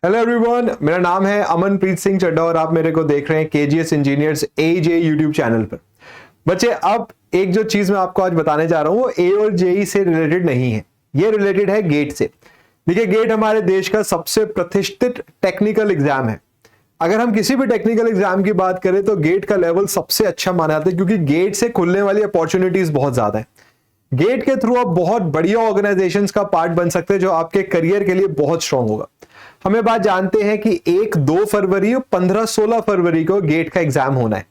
Hello everyone, मेरा नाम है अमनप्रीत सिंह चड्ढा और आप मेरे को देख रहे हैं केजीएस इंजीनियर्स एजे यूट्यूब चैनल पर। बच्चे, अब एक जो चीज मैं आपको आज बताने जा रहा हूं वो ए और जेई से रिलेटेड नहीं है, ये रिलेटेड है गेट से। देखिए, गेट हमारे देश का सबसे प्रतिष्ठित टेक्निकल एग्जाम है। अगर हम किसी भी टेक्निकल एग्जाम की बात करें तो गेट का लेवल सबसे अच्छा माना जाता है, क्योंकि गेट से खुलने वाली अपॉर्चुनिटीज बहुत ज्यादा है। गेट के थ्रू आप बहुत बढ़िया ऑर्गेनाइजेशंस का पार्ट बन सकते हैं जो आपके करियर के लिए बहुत स्ट्रांग होगा। हमें बात जानते हैं कि 1-2 फरवरी और 15-16 फरवरी को गेट का एग्जाम होना है।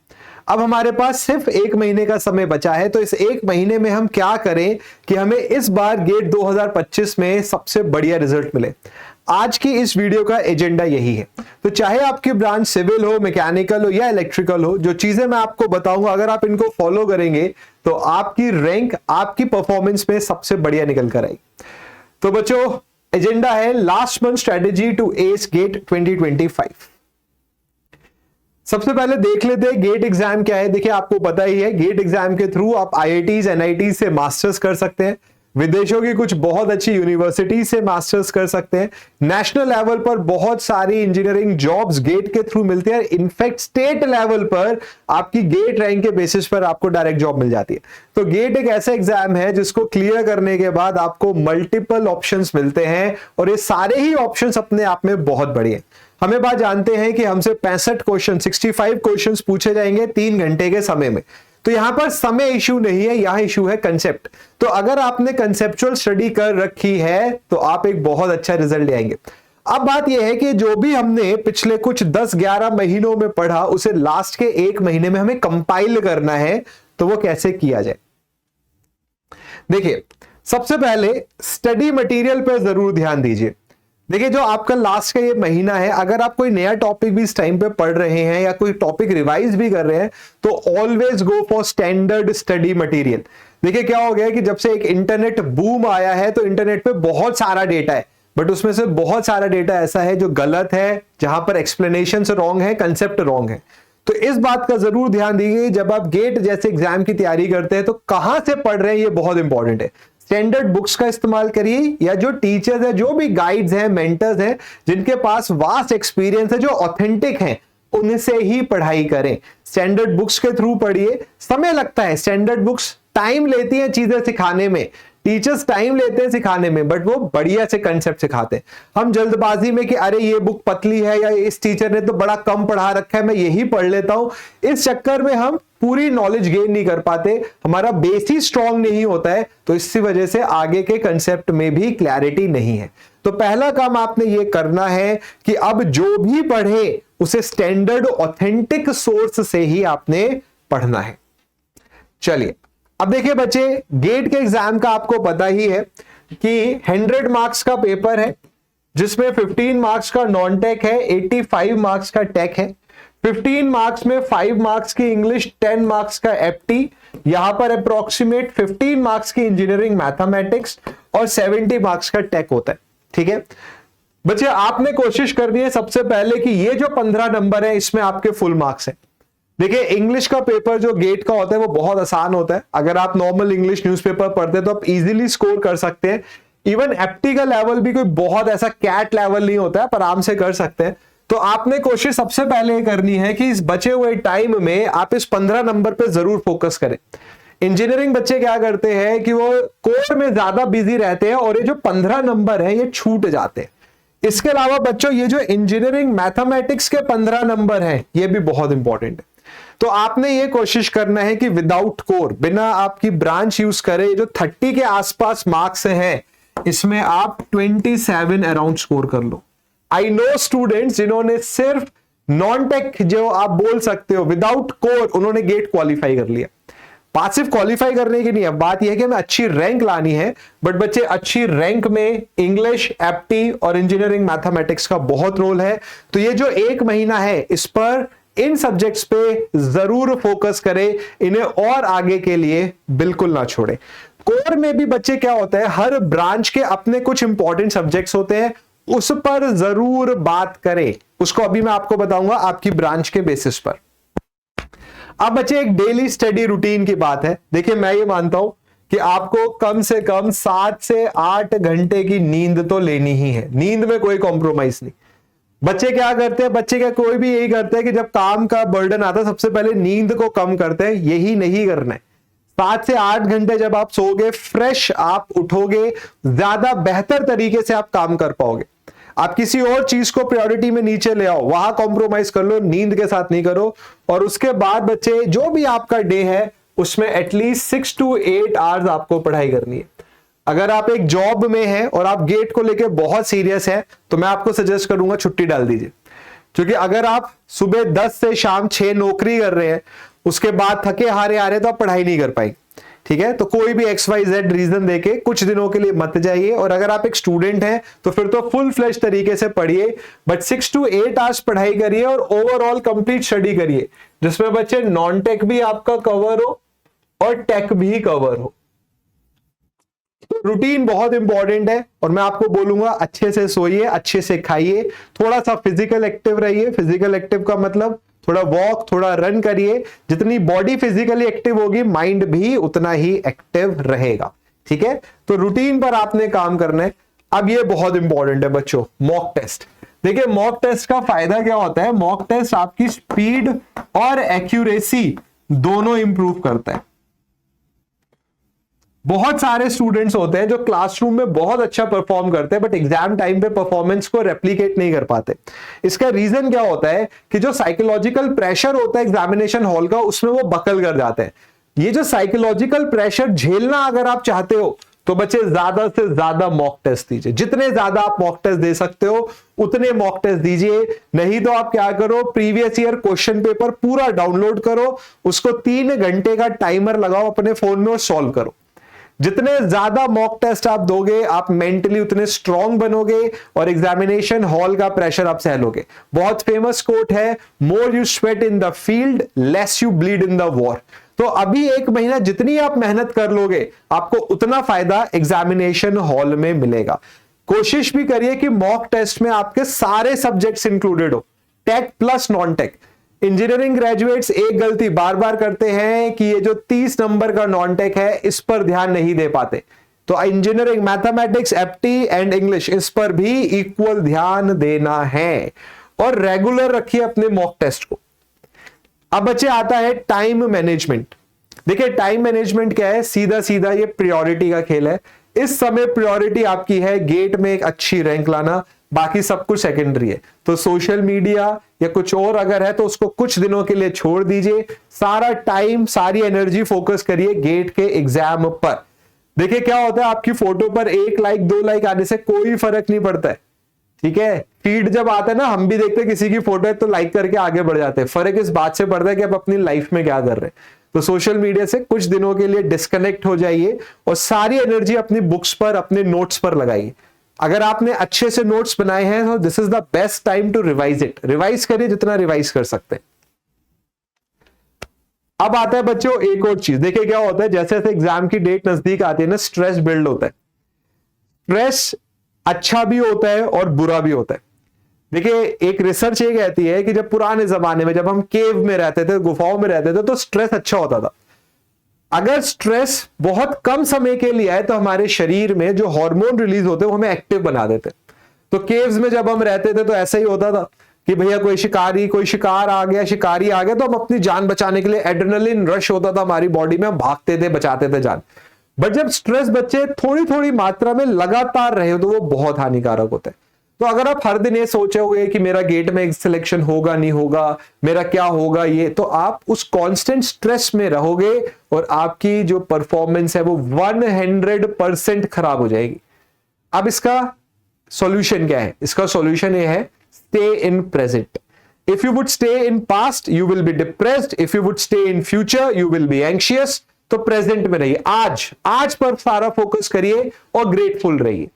अब हमारे पास सिर्फ 1 महीने का समय बचा है, तो इस 1 महीने में हम क्या करें कि हमें इस बार गेट 2025 में सबसे बढ़िया रिजल्ट मिले। आज की इस वीडियो का एजेंडा यही है। तो चाहे आपकी ब्रांच सिविल हो, मैकेनिकल हो या इलेक्ट्रिकल हो, जो चीजें मैं आपको बताऊंगा अगर आप इनको फॉलो करेंगे तो आपकी रैंक, आपकी परफॉर्मेंस में सबसे बढ़िया निकल कर आएगी। तो बच्चों, एजेंडा है last month strategy to ace GATE 2025। सबसे पहले देख लेते हैं गेट एग्जाम क्या है। देखिए, आपको पता ही है गेट एग्जाम के थ्रू आप आईआईटीज, एनआईटी से मास्टर्स कर सकते हैं, विदेशों की कुछ बहुत अच्छी यूनिवर्सिटी से मास्टर्स कर सकते हैं, नेशनल लेवल पर बहुत सारी इंजीनियरिंग जॉब्स गेट के थ्रू मिलती है। इनफैक्ट स्टेट लेवल पर आपकी गेट रैंक के बेसिस पर आपको डायरेक्ट जॉब मिल जाती है। तो गेट एक ऐसा एग्जाम है जिसको क्लियर करने के बाद आपको मल्टीपल ऑप्शंस मिलते हैं और ये सारे ही ऑप्शंस अपने आप में बहुत बड़े हैं। हमें बात जानते हैं कि हमसे 65 क्वेश्चन, 65 क्वेश्चंस पूछे जाएंगे 3 घंटे के समय में। तो यहां पर समय इशू नहीं है, यहां इशू है कंसेप्ट। तो अगर आपने कंसेप्चुअल स्टडी कर रखी है तो आप एक बहुत अच्छा रिजल्ट ले आएंगे। अब बात यह है कि जो भी हमने पिछले कुछ 10-11 महीनों में पढ़ा उसे लास्ट के 1 महीने में हमें कंपाइल करना है। तो वो कैसे किया जाए? देखिए, सबसे पहले स्टडी मटेरियल पर जरूर ध्यान दीजिए। देखिए, जो आपका लास्ट का ये महीना है, अगर आप कोई नया टॉपिक भी इस टाइम पे पढ़ रहे हैं या कोई टॉपिक रिवाइज भी कर रहे हैं तो always go for standard study material. देखिए, क्या हो गया कि जब से एक इंटरनेट बूम आया है तो इंटरनेट पे बहुत सारा डेटा है, बट उसमें से बहुत सारा डेटा ऐसा है जो गलत है, जहां पर एक्सप्लेनेशन रॉन्ग है, कंसेप्ट रॉन्ग है। तो इस बात का जरूर ध्यान दीजिए, जब आप गेट जैसे एग्जाम की तैयारी करते हैं तो कहां से पढ़ रहे हैं ये बहुत इंपॉर्टेंट है। स्टैंडर्ड बुक्स का इस्तेमाल करिए या जो टीचर्स है, जो भी गाइड्स हैं, मेंटर्स हैं, जिनके पास वास्ट एक्सपीरियंस है, जो ऑथेंटिक हैं, उनसे ही पढ़ाई करें। स्टैंडर्ड बुक्स के थ्रू पढ़िए। समय लगता है, स्टैंडर्ड बुक्स टाइम लेती हैं चीजें सिखाने में, टीचर्स टाइम लेते हैं सिखाने में, बट वो बढ़िया से कंसेप्ट सिखाते हैं। हम जल्दबाजी में कि अरे ये बुक पतली है या इस टीचर ने तो बड़ा कम पढ़ा रखा है, मैं यही पढ़ लेता हूं, इस चक्कर में हम पूरी नॉलेज गेन नहीं कर पाते, हमारा बेस ही स्ट्रांग नहीं होता है। तो इसी वजह से आगे के कंसेप्ट में भी क्लैरिटी नहीं है। तो पहला काम आपने ये करना है कि अब जो भी पढ़े उसे स्टैंडर्ड ऑथेंटिक सोर्स से ही आपने पढ़ना है। चलिए, अब देखिए बच्चे, गेट के एग्जाम का आपको पता ही है कि 100 मार्क्स का पेपर है, जिसमें 15 मार्क्स का नॉन टेक है, 85 मार्क्स का टेक है। 15 मार्क्स में 5 मार्क्स की इंग्लिश, 10 मार्क्स का एप्टी, यहां पर अप्रोक्सीमेट 15 मार्क्स की इंजीनियरिंग मैथमेटिक्स और 70 मार्क्स का टेक होता है। ठीक है बच्चे, आपने कोशिश करनी है सबसे पहले कि ये जो 15 नंबर है इसमें आपके फुल मार्क्स है। देखिए, इंग्लिश का पेपर जो गेट का होता है वो बहुत आसान होता है। अगर आप नॉर्मल इंग्लिश न्यूज़पेपर पढ़ते हैं तो आप इजीली स्कोर कर सकते हैं। इवन एप्टी का लेवल भी कोई बहुत ऐसा कैट लेवल नहीं होता है, पर आराम से कर सकते हैं। तो आपने कोशिश सबसे पहले करनी है कि इस बचे हुए टाइम में आप इस 15 नंबर पे जरूर फोकस करें। इंजीनियरिंग बच्चे क्या करते हैं कि वो कोर में ज्यादा बिजी रहते हैं और ये जो 15 नंबर है ये छूट जाते हैं। इसके अलावा बच्चों, ये जो इंजीनियरिंग मैथमेटिक्स के 15 नंबर हैं ये भी बहुत इंपॉर्टेंट है। तो आपने ये कोशिश करना है कि विदाउट कोर, बिना आपकी ब्रांच यूज करे, जो 30 के आसपास मार्क्स हैं इसमें आप 27 अराउंड स्कोर कर लो। आई नो स्टूडेंट्स जिन्होंने सिर्फ नॉन टेक, जो आप बोल सकते हो विदाउट कोर, उन्होंने गेट क्वालिफाई कर लिया। बात सिर्फ क्वालिफाई करने की नहीं है, बात यह है कि हमें अच्छी रैंक लानी है। बट बच्चे, अच्छी रैंक में इंग्लिश, एप्टी और इंजीनियरिंग मैथमेटिक्स का बहुत रोल है। तो ये जो 1 महीना है इस पर, इन सब्जेक्ट्स पे जरूर फोकस करें, इन्हें और आगे के लिए बिल्कुल ना छोड़ें। कोर में भी बच्चे क्या होता है, हर ब्रांच के अपने कुछ इंपॉर्टेंट सब्जेक्ट्स होते हैं, उस पर जरूर बात करें। उसको अभी मैं आपको बताऊंगा आपकी ब्रांच के बेसिस पर। अब बच्चे, एक डेली स्टडी रूटीन की बात है। देखिए, मैं ये मानता हूं कि आपको कम से कम 7 से 8 घंटे की नींद तो लेनी ही है। नींद में कोई कॉम्प्रोमाइज नहीं। बच्चे क्या करते हैं, बच्चे क्या कोई भी यही करते हैं कि जब काम का बर्डन आता है सबसे पहले नींद को कम करते हैं। यही नहीं करना है। 7 से 8 घंटे जब आप सोओगे, फ्रेश आप उठोगे, ज्यादा बेहतर तरीके से आप काम कर पाओगे। आप किसी और चीज को प्रायोरिटी में नीचे ले आओ, वहां कॉम्प्रोमाइज कर लो, नींद के साथ नहीं करो। और उसके बाद बच्चे जो भी आपका डे है उसमें एटलीस्ट 6 to 8 आवर्स आपको पढ़ाई करनी है। अगर आप एक जॉब में हैं और आप गेट को लेकर बहुत सीरियस है तो मैं आपको सजेस्ट करूंगा छुट्टी डाल दीजिए। क्योंकि अगर आप सुबह 10 से शाम 6 नौकरी कर रहे हैं, उसके बाद थके हारे आ रहे हैं, तो आप पढ़ाई नहीं कर पाएंगे। ठीक है, तो कोई भी XYZ रीजन देके कुछ दिनों के लिए मत जाइए। और अगर आप एक स्टूडेंट हैं तो फिर तो फुल फ्लेश तरीके से पढ़िए, बट 6 to 8 आवर्स पढ़ाई करिए और ओवरऑल कंप्लीट स्टडी करिए, जिसमें बच्चे नॉन टेक भी आपका कवर हो और टेक भी कवर हो। तो रूटीन बहुत इंपॉर्टेंट है और मैं आपको बोलूंगा अच्छे से सोइए, अच्छे से खाइए, थोड़ा सा फिजिकल एक्टिव रहिए। फिजिकल एक्टिव का मतलब थोड़ा वॉक, थोड़ा रन करिए। जितनी बॉडी फिजिकली एक्टिव होगी, माइंड भी उतना ही एक्टिव रहेगा। ठीक है, तो रूटीन पर आपने काम करना है। अब ये बहुत इंपॉर्टेंट है बच्चों, मॉक टेस्ट। देखिए मॉक टेस्ट का फायदा क्या होता है, मॉक टेस्ट आपकी स्पीड और एक्यूरेसी दोनों इंप्रूव करता है। बहुत सारे स्टूडेंट्स होते हैं जो क्लासरूम में बहुत अच्छा परफॉर्म करते हैं, बट एग्जाम टाइम पे परफॉर्मेंस को रेप्लिकेट नहीं कर पाते। इसका रीजन क्या होता है कि जो साइकोलॉजिकल प्रेशर होता है एग्जामिनेशन हॉल का, उसमें वो बकल कर जाते हैं। ये जो साइकोलॉजिकल प्रेशर झेलना अगर आप चाहते हो तो बच्चे ज्यादा से ज्यादा मॉक टेस्ट दीजिए। जितने ज्यादा आप मॉक टेस्ट दे सकते हो उतने मॉक टेस्ट दीजिए। नहीं तो आप क्या करो, प्रीवियस ईयर क्वेश्चन पेपर पूरा डाउनलोड करो, उसको 3 घंटे का टाइमर लगाओ अपने फोन में और सॉल्व करो। जितने ज्यादा मॉक टेस्ट आप दोगे, आप मेंटली उतने स्ट्रांग बनोगे और एग्जामिनेशन हॉल का प्रेशर आप सह लोगे। बहुत फेमस कोट है, more you sweat in the field less you bleed in the war. तो अभी 1 महीना जितनी आप मेहनत कर लोगे, आपको उतना फायदा एग्जामिनेशन हॉल में मिलेगा। कोशिश भी करिए कि मॉक टेस्ट में आपके सारे सब्जेक्ट्स इंक्लूडेड हो, tech plus non tech. Engineering graduates एक गलती बार बार करते हैं कि ये जो 30 नंबर का नॉन टेक है इस पर ध्यान नहीं दे पाते। तो इंजीनियरिंग मैथमेटिक्स, एप्टी एंड इंग्लिश, इस पर भी इक्वल ध्यान देना है और रेगुलर रखिए अपने मॉक टेस्ट को। अब बच्चे आता है टाइम मैनेजमेंट। देखिए टाइम मैनेजमेंट क्या है, सीधा सीधा ये प्रायोरिटी का खेल है। इस समय प्रायोरिटी आपकी है गेट में एक अच्छी रैंक लाना, बाकी सब कुछ सेकेंडरी है। तो सोशल मीडिया या कुछ और अगर है तो उसको कुछ दिनों के लिए छोड़ दीजिए, सारा टाइम सारी एनर्जी फोकस करिए गेट के एग्जाम पर। देखिए क्या होता है, आपकी फोटो पर 1 लाइक 2 लाइक आने से कोई फर्क नहीं पड़ता है। ठीक है, फीड जब आता है ना, हम भी देखते हैं किसी की फोटो है तो लाइक करके आगे बढ़ जाते हैं। फर्क इस बात से पड़ता है कि आप अपनी लाइफ में क्या कर रहे हैं। तो सोशल मीडिया से कुछ दिनों के लिए डिस्कनेक्ट हो जाइए और सारी एनर्जी अपनी बुक्स पर, अपने नोट्स पर लगाइए। अगर आपने अच्छे से नोट्स बनाए हैं तो this is the best time to revise it. Revise करिए जितना रिवाइज कर सकते हैं। अब आता है बच्चों एक और चीज। देखिए क्या होता है, जैसे जैसे एग्जाम की डेट नजदीक आती है ना, स्ट्रेस बिल्ड होता है। स्ट्रेस अच्छा भी होता है और बुरा भी होता है। देखिए एक रिसर्च ये कहती है कि जब पुराने जमाने में, जब हम केव में रहते थे, गुफाओं में रहते थे, तो स्ट्रेस अच्छा होता था। अगर स्ट्रेस बहुत कम समय के लिए आए तो हमारे शरीर में जो हार्मोन रिलीज होते हैं वो हमें एक्टिव बना देते। तो केव्स में जब हम रहते थे तो ऐसा ही होता था कि भैया कोई शिकार आ गया, शिकारी आ गया, तो हम अपनी जान बचाने के लिए एड्रेनलिन रश होता था हमारी बॉडी में, हम भागते थे, बचाते थे जान। बट जब स्ट्रेस बच्चे थोड़ी थोड़ी मात्रा में लगातार रहे तो वो बहुत हानिकारक होता है। तो अगर आप हर दिन ये सोचोगे कि मेरा गेट में सिलेक्शन होगा नहीं होगा, मेरा क्या होगा ये, तो आप उस कांस्टेंट स्ट्रेस में रहोगे और आपकी जो परफॉर्मेंस है वो 100% खराब हो जाएगी। अब इसका सॉल्यूशन क्या है? इसका सॉल्यूशन ये है, stay in present. If you would stay in past you will be depressed, if you would stay in future you will be anxious. तो प्रेजेंट में रहिए, आज पर सारा फोकस करिए और ग्रेटफुल रहिए।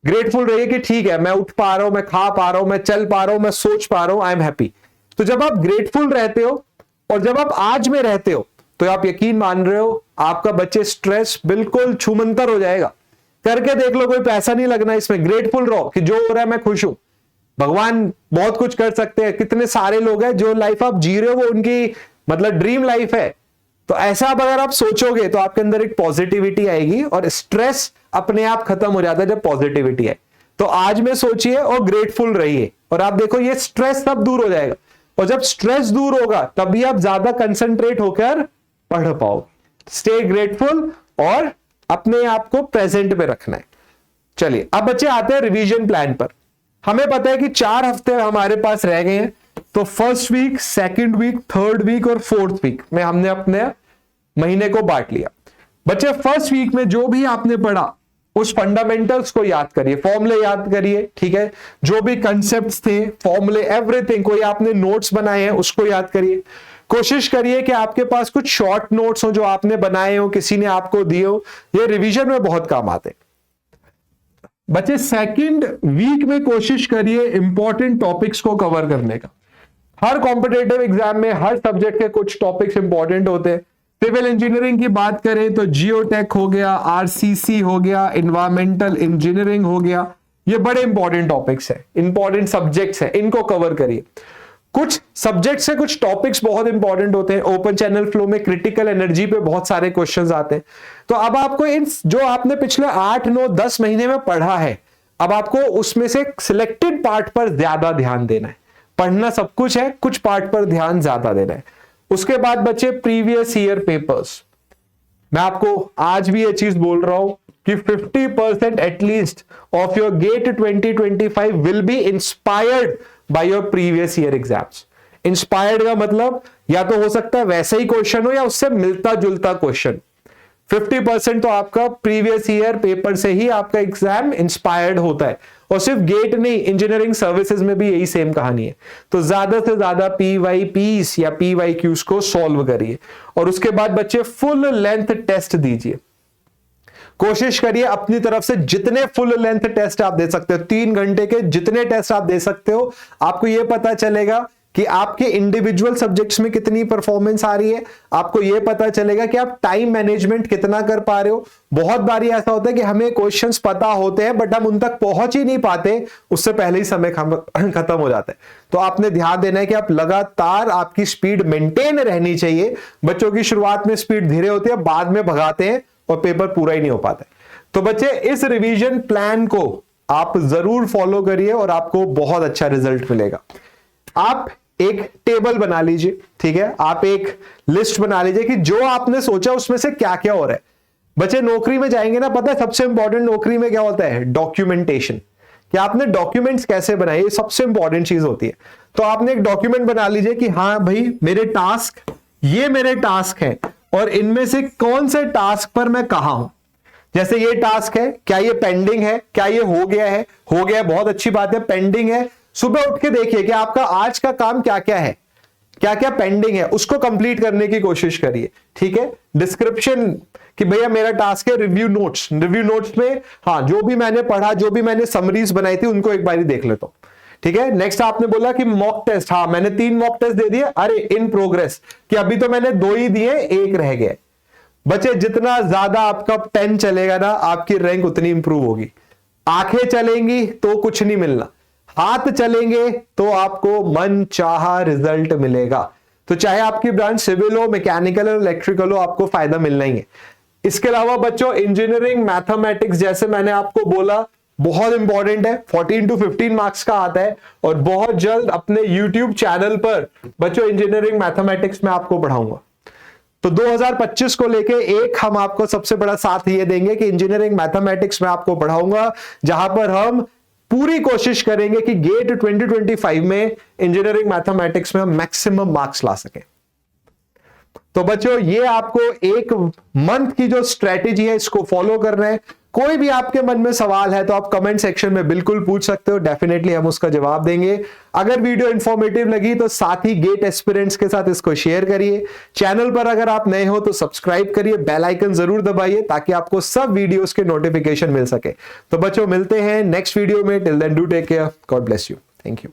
ग्रेटफुल रहिए कि ठीक है, मैं उठ पा रहा हूं, मैं खा पा रहा हूं, मैं चल पा रहा हूं, मैं सोच पा रहा हूं, आई एम हैप्पी। तो जब आप ग्रेटफुल रहते हो और जब आप आज में रहते हो तो आप यकीन मान रहे हो आपका बच्चे स्ट्रेस बिल्कुल छूमंतर हो जाएगा। करके देख लो, कोई पैसा नहीं लगना इसमें। ग्रेटफुल रहो कि जो हो रहा है मैं खुश हूं। भगवान बहुत कुछ कर सकते हैं। कितने सारे लोग हैं जो लाइफ आप जी रहे हो वो उनकी मतलब ड्रीम लाइफ है। तो ऐसा अब अगर आप सोचोगे तो आपके अंदर एक पॉजिटिविटी आएगी और स्ट्रेस अपने आप खत्म हो जाता है जब पॉजिटिविटी है। तो आज में सोचिए और ग्रेटफुल रहिए और आप देखो ये स्ट्रेस सब दूर हो जाएगा, और जब स्ट्रेस दूर होगा तभी आप ज्यादा कंसंट्रेट होकर पढ़ पाओ। स्टे ग्रेटफुल और अपने आप को प्रेजेंट में रखना है। चलिए अब बच्चे आते हैं रिवीजन प्लान पर। हमें पता है कि 4 हफ्ते हमारे पास रह गए हैं, तो first week, second week, third week और फोर्थ वीक में हमने अपने महीने को बांट लिया। बच्चे फर्स्ट वीक में जो भी आपने पढ़ा उस फंडामेंटल्स को याद करिए, फॉर्मूले याद करिए, ठीक है, जो भी कंसेप्ट्स थे, फॉर्मूले, एवरीथिंग, कोई आपने नोट्स बनाए हैं उसको याद करिए। कोशिश करिए कि आपके पास कुछ शॉर्ट नोट्स हो जो आपने बनाए हो, किसी ने आपको दिए हो, ये रिवीजन में बहुत काम आते। बच्चे सेकंड वीक में कोशिश करिए इंपॉर्टेंट टॉपिक्स को कवर करने का। हर कॉम्पिटेटिव एग्जाम में हर सब्जेक्ट के कुछ टॉपिक्स इंपॉर्टेंट होते हैं। सिविल इंजीनियरिंग की बात करें तो जियोटेक हो गया, आरसीसी हो गया, एनवायरमेंटल इंजीनियरिंग हो गया, ये बड़े इंपॉर्टेंट टॉपिक्स हैं, इंपॉर्टेंट सब्जेक्ट्स हैं, इनको कवर करिए। कुछ सब्जेक्ट से कुछ टॉपिक्स बहुत इंपॉर्टेंट होते हैं। ओपन चैनल फ्लो में क्रिटिकल एनर्जी पे बहुत सारे क्वेश्चंस आते हैं। तो अब आपको इन जो आपने पिछले 8, 9, 10 महीने में पढ़ा है, अब आपको उसमें से सिलेक्टेड पार्ट पर ज्यादा ध्यान देना है। पढ़ना सब कुछ है, कुछ पार्ट पर ध्यान ज्यादा देना है। उसके बाद बच्चे प्रीवियस ईयर पेपर्स, मैं आपको आज भी ये चीज बोल रहा हूं कि 50% at least of your GATE 2025 will be inspired by your previous year exams. Inspired का मतलब या तो हो सकता है वैसे ही क्वेश्चन हो या उससे मिलता जुलता क्वेश्चन। 50% तो आपका प्रीवियस ईयर पेपर से ही आपका एग्जाम इंस्पायर्ड होता है, और सिर्फ गेट नहीं, इंजीनियरिंग सर्विसेज में भी यही सेम कहानी है। तो ज्यादा से ज्यादा PYPs या PYQs को सॉल्व करिए, और उसके बाद बच्चे फुल लेंथ टेस्ट दीजिए। कोशिश करिए अपनी तरफ से जितने फुल लेंथ टेस्ट आप दे सकते हो, 3 घंटे के जितने टेस्ट आप दे सकते हो, आपको यह पता चलेगा कि आपके इंडिविजुअल सब्जेक्ट्स में कितनी परफॉर्मेंस आ रही है। आपको यह पता चलेगा कि आप टाइम मैनेजमेंट कितना कर पा रहे हो। बहुत बारी ऐसा होता है कि हमें क्वेश्चंस पता होते हैं बट हम उन तक पहुंच ही नहीं पाते, उससे पहले ही समय खत्म हो जाता है। तो आपने ध्यान देना है कि आप लगातार, आपकी स्पीड मेंटेन रहनी चाहिए। बच्चों की शुरुआत में स्पीड धीरे होती है, बाद में भगाते हैं और पेपर पूरा ही नहीं हो पाता है। तो बच्चे इस रिवीजन प्लान को आप जरूर फॉलो करिए और आपको बहुत अच्छा रिजल्ट मिलेगा। आप एक टेबल बना लीजिए, ठीक है, आप एक लिस्ट बना लीजिए कि जो आपने सोचा उसमें से क्या क्या हो रहा है। बच्चे नौकरी में जाएंगे ना, पता है सबसे इंपॉर्टेंट नौकरी में क्या होता है? डॉक्यूमेंटेशन, कि आपने डॉक्यूमेंट्स कैसे बनाए, ये सबसे इंपॉर्टेंट चीज होती है। तो आपने एक डॉक्यूमेंट बना लीजिए कि हाँ भाई मेरे टास्क है और इनमें से कौन से टास्क पर मैं कहां हूं। जैसे ये टास्क है, क्या ये पेंडिंग है, क्या ये हो गया है? हो गया, बहुत अच्छी बात है। पेंडिंग है, सुबह उठ के देखिए कि आपका आज का काम क्या क्या है, क्या क्या पेंडिंग है, उसको कंप्लीट करने की कोशिश करिए, ठीक है। डिस्क्रिप्शन कि भैया मेरा टास्क है रिव्यू नोट्स में हाँ जो भी मैंने पढ़ा, जो भी मैंने समरीज बनाई थी उनको एक बारी देख लेता हूं, ठीक है। नेक्स्ट आपने बोला कि मॉक टेस्ट, हाँ मैंने 3 मॉक टेस्ट दे दिए, अरे इन प्रोग्रेस, कि अभी तो मैंने 2 ही दिए, 1 रह गया। बच्चे जितना ज्यादा आपका पेन चलेगा ना, आपकी रैंक उतनी इंप्रूव होगी। आंखें चलेंगी तो कुछ नहीं मिलना, हाथ चलेंगे तो आपको मन चाहा रिजल्ट मिलेगा। तो चाहे आपकी ब्रांच सिविल हो, मैकेनिकल हो, इलेक्ट्रिकल हो, आपको फायदा मिलना ही है। इसके अलावा बच्चों इंजीनियरिंग मैथमेटिक्स, जैसे मैंने आपको बोला, बहुत इंपॉर्टेंट है, 14 to 15 मार्क्स का आता है। और बहुत जल्द अपने यूट्यूब चैनल पर बच्चों इंजीनियरिंग मैथमेटिक्स में आपको पढ़ाऊंगा। तो 2025 को लेके एक हम आपको सबसे बड़ा साथ ये देंगे कि इंजीनियरिंग मैथमेटिक्स में आपको पढ़ाऊंगा, जहां पर हम पूरी कोशिश करेंगे कि गेट 2025 में इंजीनियरिंग मैथमेटिक्स में हम मैक्सिमम मार्क्स ला सकें। तो बच्चों ये आपको 1 मंथ की जो स्ट्रेटेजी है इसको फॉलो करना है। कोई भी आपके मन में सवाल है तो आप कमेंट सेक्शन में बिल्कुल पूछ सकते हो, डेफिनेटली हम उसका जवाब देंगे। अगर वीडियो इंफॉर्मेटिव लगी तो साथ ही गेट एस्पिरेंट्स के साथ इसको शेयर करिए। चैनल पर अगर आप नए हो तो सब्सक्राइब करिए, बेल आइकन जरूर दबाइए ताकि आपको सब वीडियोस के नोटिफिकेशन मिल सके। तो बच्चों मिलते हैं नेक्स्ट वीडियो में, till then do take care, God bless you, thank you.